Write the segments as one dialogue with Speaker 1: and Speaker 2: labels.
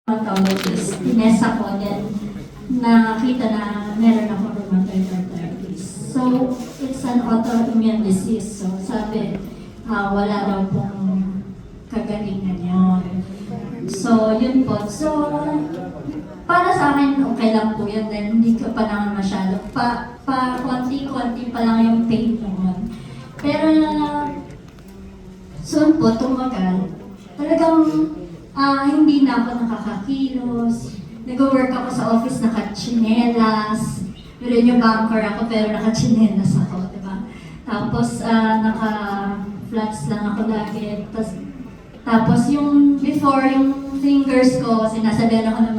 Speaker 1: rheumatologist, tinest ako, then nakita na meron ako rheumatoid arthritis. So, it's an autoimmune disease. So, sabi, wala daw pong kagalingan yun. So, yun po. So, para sa akin, okay lang po yun. Then, hindi ko pa naman masyado. Konti-konti pa lang yung pain naman. Pero, soon po, tumagal. Talagang, hindi na ako nakakakilos. Nag-work ako sa office, naka-chinelas. Pero yung banker ako, pero naka-chinelas ako, diba? Tapos, naka-flats lang ako lagi. Tapos yung before, yung fingers ko, sinasabihan ako ng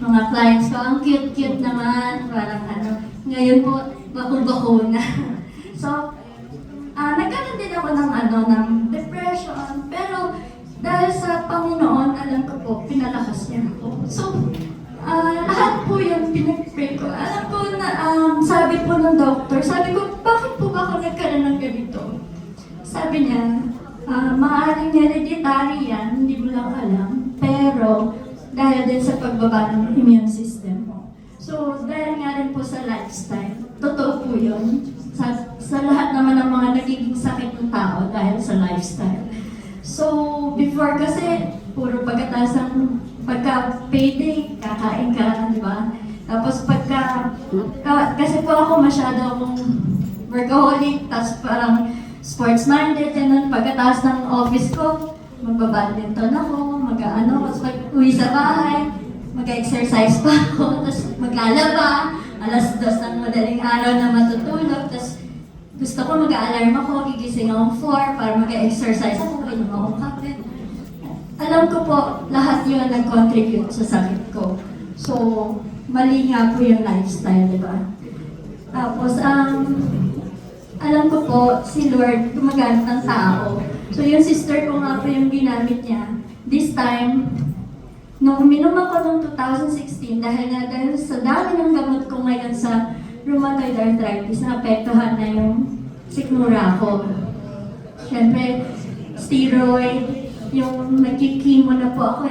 Speaker 1: mga clients ko, ang cute-cute naman, parang ano. Ngayon po, bako-bako na. So, nagkaroon din ako ng depression, pero dahil sa Panginoon, alam ko po, pinalakas niya ako. So, lahat po yung pinag-pray ko. Alam ko na, sabi po ng doctor, sabi ko, bakit po ba ako nagkaroon ng ganito? Sabi niya, maaaring hereditary yan, hindi mo lang alam, pero dahil din sa pagbaba ng immune system mo. So, dahil nga rin po sa lifestyle, totoo po yun. Sa lahat naman ng mga nagiging sakit ng tao dahil sa lifestyle. So, before kasi, puro pagka-payday, kakain ka lang, di ba? Tapos kasi po ako masyado akong workaholic, tapos parang sports-minded, ganun. Pagkatapos ng office ko, magbabadminton ako, tapos pag-uwi sa bahay, mag-exercise pa ako, tapos maglalaba, 2:00 ng madaling araw na matutulog, tapos gusto ko mag-a-alarm ako, gigising akong 4 para mag-exercise ako, inom akong kape. Alam ko po, lahat yun nag-contribute sa sakit ko. So, mali nga po yung lifestyle, di ba? Tapos, alam ko po, si Lord gumagamit ng tao. So, yung sister ko nga po yung ginamit niya. This time, nung uminom ako noong 2016, dahil sa dami ng gamot ko ngayon sa rheumatoid arthritis, naapektuhan na yung sikmura ko. Siyempre, steroid, yung nagkikimo na po ako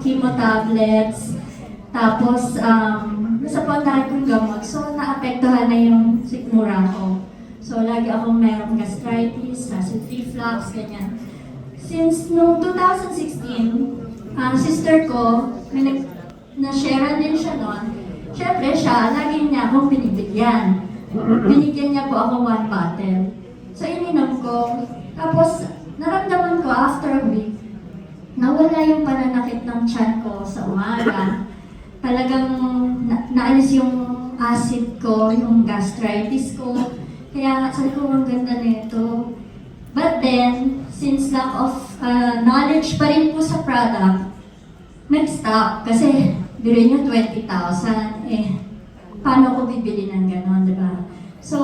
Speaker 1: chemo tablets, tapos nasa pantahan kong gamot, so naapektuhan na yung sikmura ko. So lagi akong mayroong gastritis, acid reflux, ganyan. Since noong 2016, sister ko, na-sharean din siya noon. Siyempre siya, lagi niya akong binibigyan. Binigyan niya po ako 1 bottle. So ininom ko. Tapos naramdaman ko after a week, nawala yung pananakit ng tiyan ko sa umaga. Talagang naalis yung acid ko, yung gastritis ko. Kaya sabi ko, ang ganda nito. But then, since lack of knowledge pa rin po sa product, nag-stop. Kasi bilhin nyo 20,000, paano ko bibili ng gano'n, di ba? So,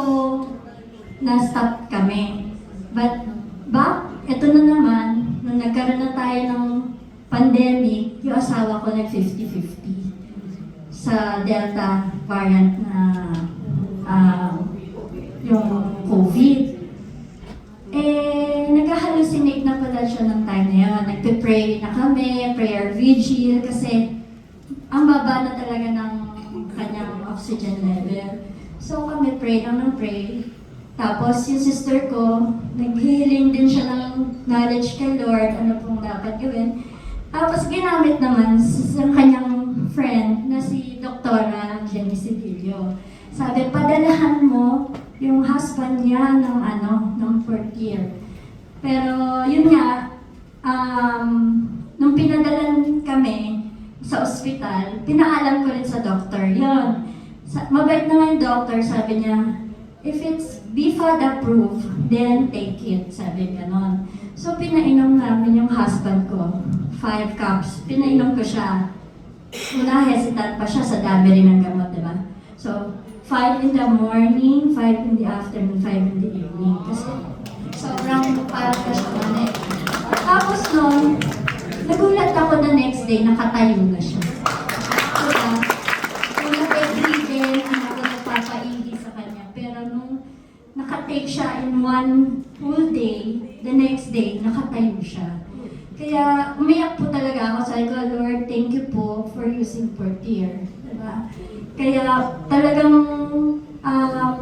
Speaker 1: na-stop kami. But, ito na naman, nung nagkaroon na tayo ng pandemic, yung asawa ko nag-50-50 sa Delta variant na yung COVID. Nag-hallucinate na pala siya ng time na yun. Nagpe-pray na kami, prayer vigil, kasi ang baba na talaga ng kanyang oxygen level. So kami pray lang ng pray. Tapos yung sister ko, nag-healing din siya ng knowledge kay Lord, ano pong dapat gawin. Tapos ginamit naman sa kanyang friend na si Dr. Jenny Sibilio. Sabi, padalahan mo yung husband niya ng 4th year. Pero yun nga, nung pinadalan kami sa ospital, pinaalam ko rin sa doctor yun. Mabait na nga yung doctor, sabi niya, if it's BFAD approved, then take it, sabi ganon. So pinainom namin yung husband ko, 5 cups. Pinainom ko siya. Una, hesitant pa siya sa dami rin ng gamot, diba? So, 5 in the morning, 5 in the afternoon, 5 in the evening. Kasi sobrang parang ka siya man eh. Tapos nun, nagulat ako the next day, nakatayo na siya. Diba? So, nag-everyday, ako nagpapaihi sa kanya. Pero nung nakatake siya in 1 full day, the next day, nakatayo siya. Kaya umiyak po talaga ako sabi ko, Lord, thank you po for using Portier. Diba? Kaya talagang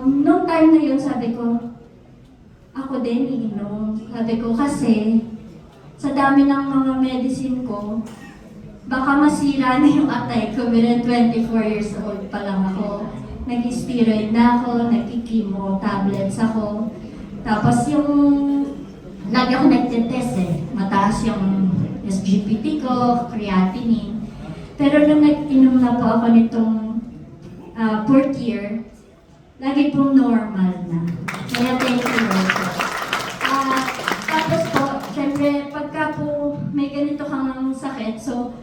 Speaker 1: nung time na yun, sabi ko, ako din iinom. Sabi ko kasi, sa dami ng mga medicine ko, baka masira na yung atay ko. Within 24 years old pa lang ako. Nag-steroid na ako, nag-chemo tablets ako. Tapos yung, lagi ako nagtitest mataas yung SGPT ko, creatinine. Pero nung nag-inom na po ako nitong Portier, lagi pong normal na. Kaya thank you Lord po. Tapos po, syempre, pagka po may ganito kang sakit, so,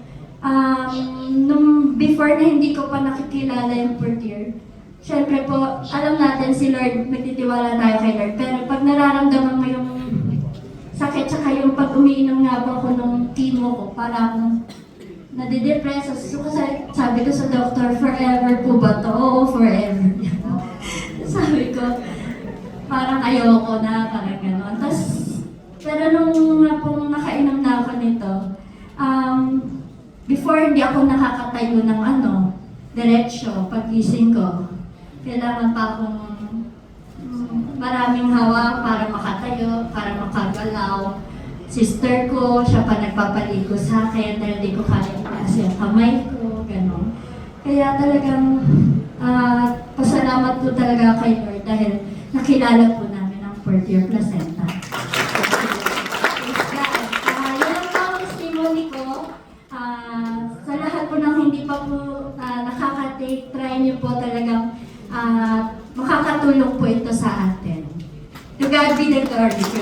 Speaker 1: nung before na hindi ko pa nakikilala yung Portier, syempre po, alam natin si Lord, magtitiwala tayo kay Lord. Pero pag nararamdaman mo yung sakit, tsaka yung pag umiinom nga po ako ng chemo ko, parang nadidepress. So, sabi ko sa doctor, forever po ba to? Oo, forever. Sabi ko, parang ayoko na, parang gano'n. Tapos, pero nung pong nakainom na ako nito, before hindi ako nakakatayo ng diretsyo, pagising ko. Kailangan pa akong maraming hawa para makatayo, para makagalaw. Sister ko, siya pa nagpapaligo sa akin dahil di ko kaya itaas yung kamay ko, gano'n. Kaya talagang pasalamat po talaga kay Lord dahil nakilala po namin ang Portier Placenta. Yun ang mga testimony ko. Sa lahat po ng hindi pa po nakaka-take, try niyo po talagang makakatulong po ito sa atin. To God be the glory.